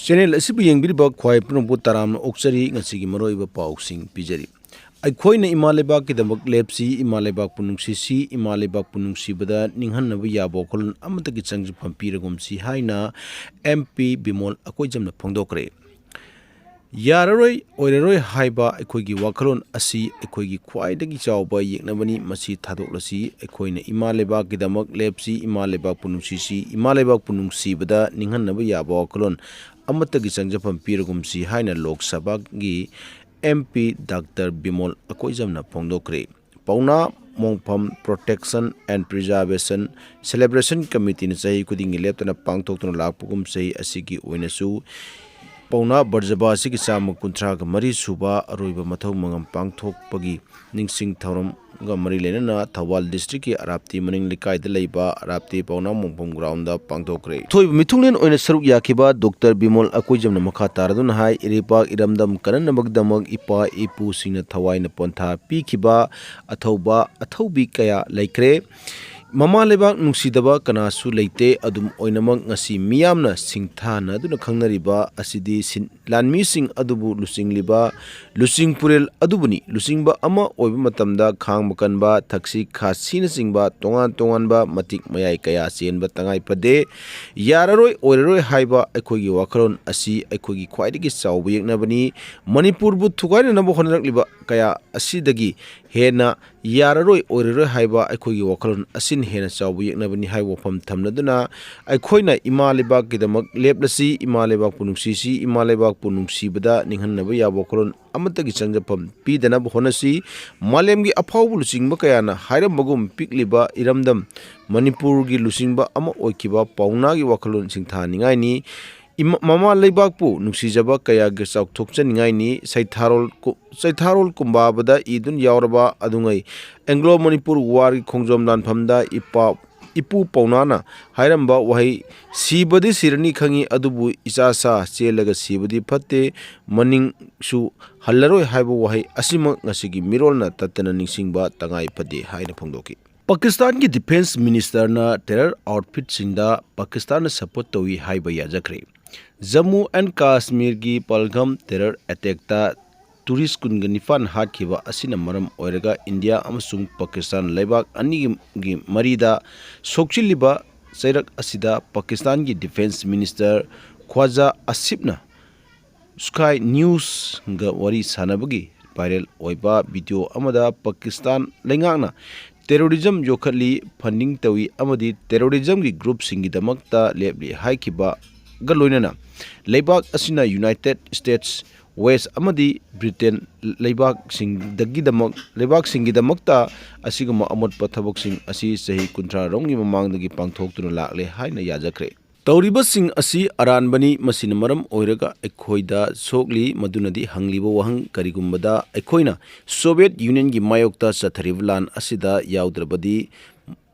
Channel asibu yengbiriba khwai punongpu taram oksari ngasigi maroiba pausing pijari. Aikhoina imalebak kidamak lepsi imalebak punungsisi imalebak punungsibada ninghannabu yabo khulun amatagi changji pampiragumsi haina MP Bimol akoijamna phongdokre. Yararoi oiraroi haiba aikhoigi wakhalon asi aikhoigi khwaidagi chawba yeknabani masi thadoklasi aikhoina imalebak kidamak lepsi imalebak punungsisi imalebak punungsibada ninghannabu yabo wakhalon amatagi changjapam piragumsi haina Lok Sabha gi MP Dr. Bimol akoijamna phongdokre. Pauna Mongpham Protection and Preservation Celebration Committee na chahi kudingi leptana pangthoktuna lakpugum chahi asigi oinasu Pauna Barjaba asigi chama kunthraga mari suba aroiba mathau mangam pangthokpagi ningsing thauram ga mari lenana Thawal district ki Arapti maning likai da leiba Arapti Pauna Mongpham ground da pangthokre. Thoiba mithunglen oina saruk yakiba Dr. Bimol akoijamna makha taraduna hai iripak iramdam kananabagdamag ipa ipu singna thawaina pontha pikiba athaubi kaya laikre. Mama lebak nungsidaba kanasu leite adum oinamang ngasi miyamna singthana aduna khangnariba asidi lanmi sing adubu lusingliba lusing purel adubuni lusingba ama oiba matamda khang makanba thaksi khasina singba tongan ba matik mayai kaya chenba tangai pade yararoi oiraroi haiba aikhoigi wakhalon asi aikhoigi khwaidagi chawba yeknabani Manipur bu thugaina nabo honarakliba kaya asidagi hena yararoi oiraroi haiba aikhoigi wakhalon asin hena chawbu yeknabani hai wafam thamnaduna aikhoina imalebak kidamak leplasi imalebak punungsisi imalebak punungsibada ninghannaba yabo kholon amatagi changjapam pidanab honasi malemgi aphawbu lusingba kayana hairambagum pikliba iramdam Manipur gi lusingba ama oikiba Pauna gi wakhalon singthaningai ni Mama leibakpu nungsijaba kaya ge chawthokchaningai ni saitharol kumbabada idun yauraba adungai Anglo Manipur war gi khongjom danphamda ipu paunana hairamba wahai sibadi sirani khangi adubu isasa chelaga sibadi phatte maning su hallaroi haiba wahai asima ngasigi mirolna tatana ningsingba tangai phade haina phongdoki. Pakistan ki Defense Minister na terror outfit singda Pakistan support towi haiba yajakre. Jammu and Kashmir gi Pahalgam terror attack ta tourist kunganifan hatkiba asina maram oiraga India amasung Pakistan leibak ani gi marida sokchiliba chairak asida Pakistan gi Defense Minister Khwaja Asifna Sky News ga wari sanabagi viral oiba video amada Pakistan Leingakna terrorism yokhatli funding tawi amadi terrorism gi group singidamakta lepli haikiba galoinana leibak asina United States West amadi Britain leibak singidamakta asiguma amot pathabok sing asi sahi kunthra rongi mamangdagi pangthoktuna lakle haina yajakre. Tauriba sing asi aranbani masina maram oiraga aikhoida sokli madunadi hangliba wahang karigumbada aikhoina Soviet Union gi mayokta chathariblan asida yaudrabadi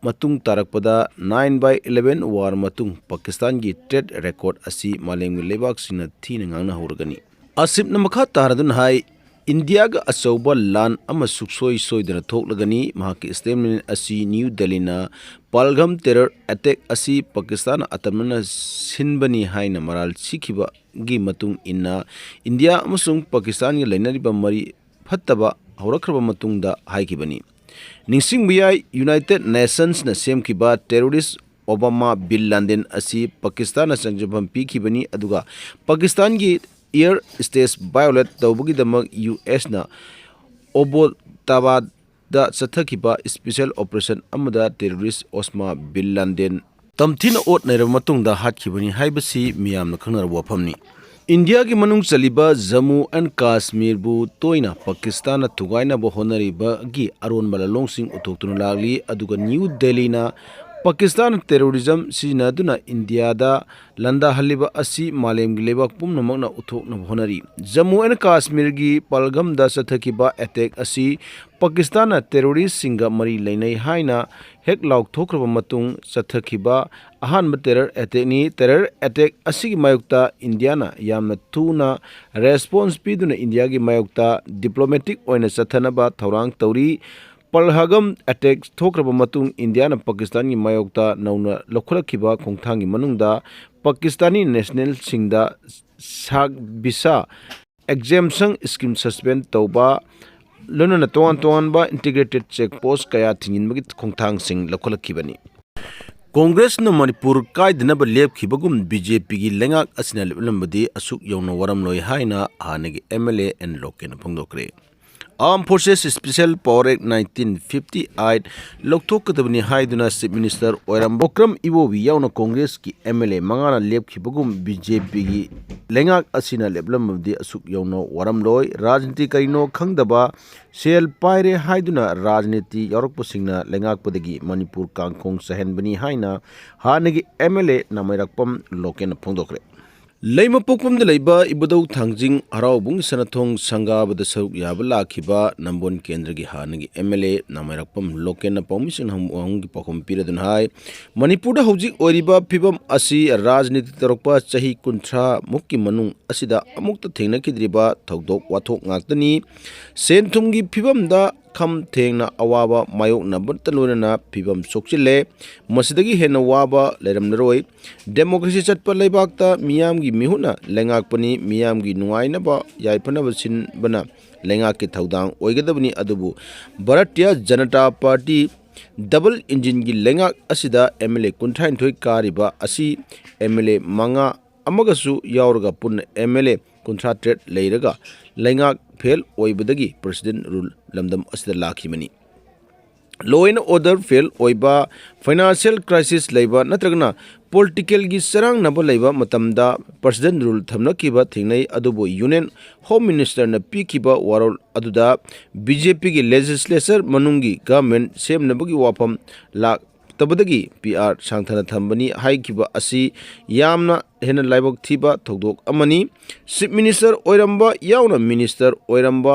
matung tarakpada 9/11 war matung Pakistan gi trade record asi malemgi lebak sina thina ngangna horgani. Asipna makha taradun hai India ga achauba lan ama suksoi soidana thoklagani mahaki statement asi New Delhi na Pahalgam terror attack asi Pakistan atamna sinbani haina maral sikhiba gi matung inna India amasung Pakistan gi lainariba mari phattaba horakraba matungda haikibani. Ningsing biyai United Nations na semkiba terrorist Obama Bin Laden asi Pakistan na sangjapam pikibani aduga Pakistan gi air space violate tawbugi damak US na Obotabad da chathakiba special operation amada terrorist Osama Bin Laden tamthina ot naira matungda hatkibani haibasi miyamna khangnar wafamni. India ki manung chaliba Jammu and Kashmir bu toina Pakistan na thugaina bo honariba gi aron malalong sing utoktuna lagli aduga New Delhi na Pakistan terrorism sinaduna India da landa haliba asi malem gi lebak pumnamakna uthokna honari. Jammu and Kashmir gi Pahalgam da chathakiba attack asi Pakistan na terrorist singa mari lainai haina hek lauk thokraba matung chathakiba ahanba terror attack asigi mayokta India na yamna thuna response piduna India gi mayokta diplomatic oina chathanaba thaurang tauri. Pahalgam attack thokraba matung India na Pakistan gi mayokta nauna lokholakhiba khongthang gi manungda Pakistani national singda sak visa exemption scheme suspend tauba lonona ton ba integrated check post kaya thingin magi khongthang sing lakholakibani Congress na Manipur kaidnaba lepkhibagum BJP gi Leingak asina leblambadi asuk yawna waram loi haina hanagi MLA and loken phongdokre Armed Forces Special Power Act 1958 lokthokadabani haiduna Chief Minister Oiram Okram Ibobi yawna Congress ki MLA mangana lepkhibagum BJP gi Leingak asina leblambadi asuk yawna waram loi rajniti karino khangdaba sel paire haiduna rajniti yorokpasingna Leingak padagi Manipur kangkhong sahenbani haina hanagi MLA namairakpam loken phongdokre Leima pokpam da leiba ibadau thangjing haraubung sanathong sangabada saruk yabala khiba nambon kendra gi hanagi MLA namairakpam loken permission ham gi pakhom piradun hai Manipur da hojik oriba phibam asi rajniti tarokpa chahi kunthra mukki manung asida amukta thengna kidriba thodok wathok ngaktani senthum gi phibam da kham thengna awaba mayok na bantalona phibam sokchile masidagi hena waba leramnaroi democracy chatpa leibakta miyam gi mihuna Leingak pani miyam gi nuaina ba yaipana basin bana Leingak ki thaudang oigadabni adubu Bharatiya Janata Party double engine gi Leingak asida MLA kunthain thoi kariba asi MLA manga amagasu yauraga pun MLA contracted leiraga Leingak fail oibadagi president rule lamdam asida lakhimani law and order fail oiba financial crisis leiba natragna political gi sarang naba leiba matamda president rule thamna kiba thingnai adubo union home minister na pikiba warol aduda BJP gi legislature manungi government sem nabagi wafam lak tabadagi PR sangthana thambani haikiba asi yamna hena laibok thiba thodok amani chief minister oiramba yauna minister oiramba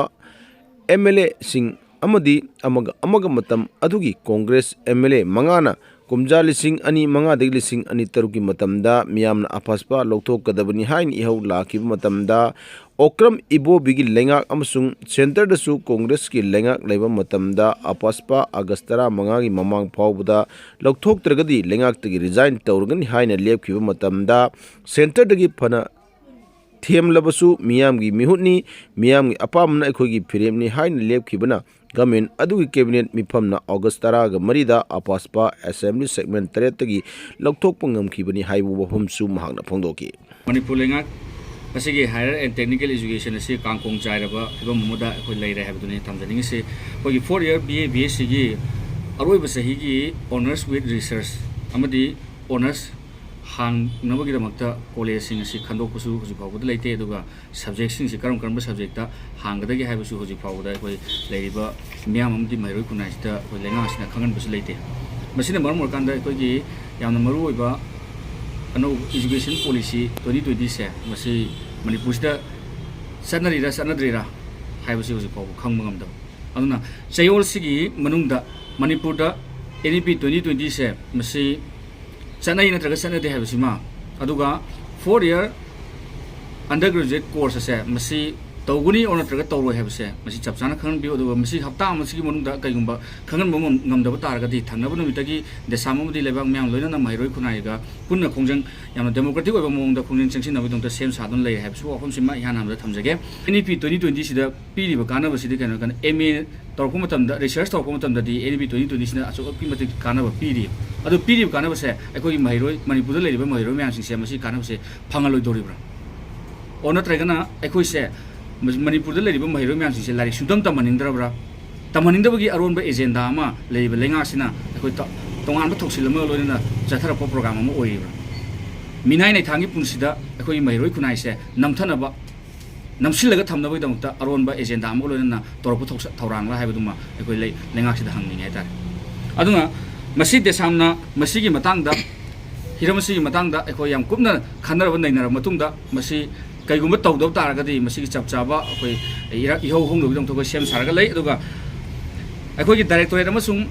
MLA sing amadi amaga matam adugi Congress MLA mangana kumja lising ani manga deg lising ani taruki matamda miyamna apaspa lokthok kadabani hain ihau lakiba matamda Okram Ibo bigi Leingak amasung center da su Congress ki Leingak leiba matamda apaspa agastara manga gi mamang phawbuda lokthok tragadi Leingak tagi resign tawrgani haina lepkhiba matamda center dagi phana them labasu miyam gi mihutni miyam gi apamna ekhogi firemni haina lepkhibana government adugi cabinet mifamna August 10 ga marida apaspa assembly segment 3 tagi lokthokpa ngamkhibani haibu wafamsu mahakna phongdoki Manipur Leingak asigi higher and technical education asi kangkong jairaba ibam muda khoi leire habduni thamjani se khoi 4 year BA BSc gi aroi basahi gi honors with research amadi honors hang nabagi damakta college sing asi khandok pusu hoji phawda leite aduga subject sing si karam karam subject ta hangda gi haibusu hoji phawda khoi leiriba miyam amdi mairoi kunaista khoi lenga asina khangan busu leite masina marmor kanda khoi gi yamna maru oiba ano education policy 2020 se masi Manipur da sanarira sanadrira haibusi hoji phaw khangma ngamda aduna chayol sigi manungda Manipur da NEP 2020 se masi sanai natraga sanade haibusima aduga 4 year undergraduate course se masi tawguni ona traga tawroi habse masi chapchana khan bi aduga masi hafta amasi gi manungda kaigumba khangan momom ngamdaba taragadi thangnabu numitagi desamamudi lebak myam loina na mairoi khunaiga punna khongjang yamna democratic oiba mongda khongjang chengsin nabi dongta sem sadon lei habsu wafam sima ihan hamda thamjage NEP 2020 sida piri ba kana basidi kana kana MA torko matamda research torko matamda di NEP 2020 sina aso pi matik kana ba piri adu piri kana ba se akoi mairoi Manipur da leiba mairoi myam sing se masi kana ba se phangaloi doribra ona tragana akoi se Manipur da leiba mairoi myam sing se lari sudam tamanindra tamanindabagi aron ba agenda ama leiba Leingak sina akoi tongan ba thoksilama loina jathara po program ama oibra minai nei thangi punsida akoi mairoi kunai se namthana ba namsilaga thamnabai damta aron ba agenda ama loina torpo thorang la haibaduma akoi Leingak sida hangning haitar adunga masi desamna masigi matangda hiramasi matangda akoi yam kupna khanaraba nainara matungda masi kaigumba tawdaw taragadi masigi chapchaba akoi ihau hongdobi dong thokoi sem saraga lei aduga akoi gi directorate amasung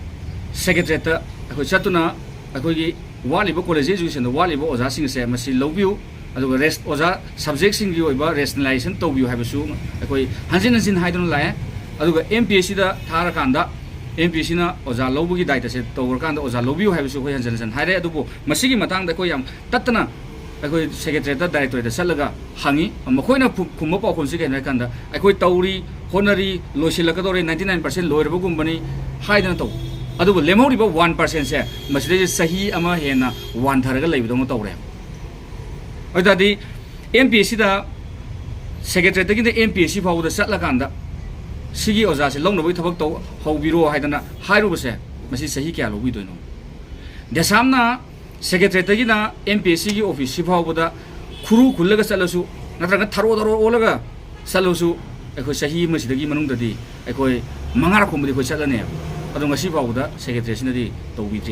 secretariat ta akoi chatuna akoi gi waliba college education da waliba oja sing se masi lobbiu aduga rest oja subject sing gi oiba rationalization tawbiu habisu akoi hanjin haidon lae aduga MPSC da thara kanda MPSC na oja lobu gi daita se tawr kanda oja lobbiu habisu khoi hanjin haire adubo masigi matang da koi yam tatna ꯑꯩꯈꯣꯏ ꯁꯦꯀ꯭ꯔꯦꯇꯔꯤꯌꯦꯠꯇ ꯗꯥꯏꯔꯦꯛꯇꯣꯔꯦꯠꯇ ꯆꯠꯂꯒ ꯍꯪꯉꯤ ꯃꯈꯣꯏꯅ ꯈꯨꯝꯕ ꯄꯥꯎꯈꯨꯝꯁꯤ ꯀꯩꯅꯣ ꯍꯥꯏꯀꯥꯟꯗ ꯑꯩꯈꯣꯏ ꯇꯧꯔꯤ ꯍꯣꯠꯅꯔꯤ ꯂꯣꯏꯁꯤꯜꯂꯛꯀꯗꯧꯔꯦ 99% ꯂꯣꯏꯔꯕꯒꯨꯝꯕꯅꯤ ꯍꯥꯏꯗꯅ ꯇꯧ ꯑꯗꯨꯕꯨ ꯂꯦꯝꯍꯧꯔꯤꯕ 1%ꯁꯦ ꯃꯁꯤꯗꯩꯁꯦ ꯆꯍꯤ ꯑꯃ ꯍꯦꯟꯅ ꯋꯥꯟꯊꯔꯒ ꯂꯩꯕꯗꯧꯅ ꯇꯧꯔꯦ ꯑꯗꯨꯗꯤ MPSCꯗ ꯁꯦꯀ꯭ꯔꯦꯇꯔꯤꯌꯦꯠꯇꯒꯤꯅ MPSC ꯐꯥꯎꯕꯗ ꯆꯠꯂꯀꯥꯟꯗ ꯁꯤꯒꯤ ꯑꯣꯖꯥꯁꯦ ꯂꯧꯅꯕꯒꯤ ꯊꯕꯛ ꯇꯧ ꯍꯧꯕꯤꯔꯣ ꯍꯥꯏꯗꯅ ꯍꯥꯏꯔꯨꯕꯁꯦ ꯃꯁꯤ ꯆꯍꯤ ꯀꯌꯥ ꯂꯧꯕꯤꯗꯣꯏꯅꯣ ꯗꯦꯁꯥꯝꯅ ꯁꯦꯀ꯭ꯔꯦꯇꯔꯤꯌꯦꯠꯇꯒꯤꯅ MPSCꯒꯤ ꯑꯣꯐꯤꯁꯁꯤ ꯐꯥꯎꯕꯗ ꯈꯨꯔꯨ ꯈꯨꯜꯂꯒ ꯆꯠꯂꯁꯨ ꯅꯠꯇ꯭ꯔꯒ ꯊꯔꯣ ꯑꯣꯜꯂꯒ ꯆꯠꯂꯁꯨ ꯑꯩꯈꯣꯏ ꯆꯍꯤ ꯑꯃꯁꯤꯗꯒꯤ ꯃꯅꯨꯡꯗꯗꯤ ꯑꯩꯈꯣꯏ 5 ꯀꯨꯝꯕꯗꯤ ꯑꯩꯈꯣꯏ ꯆꯠꯂꯅꯦꯕ ꯑꯗꯣ ꯉꯁꯤ ꯐꯥꯎꯕꯗ ꯁꯦꯀ꯭ꯔꯦꯇꯔꯤꯌꯦꯠꯁꯤꯅꯗꯤ ꯇꯧꯕꯤꯗ꯭ꯔꯤ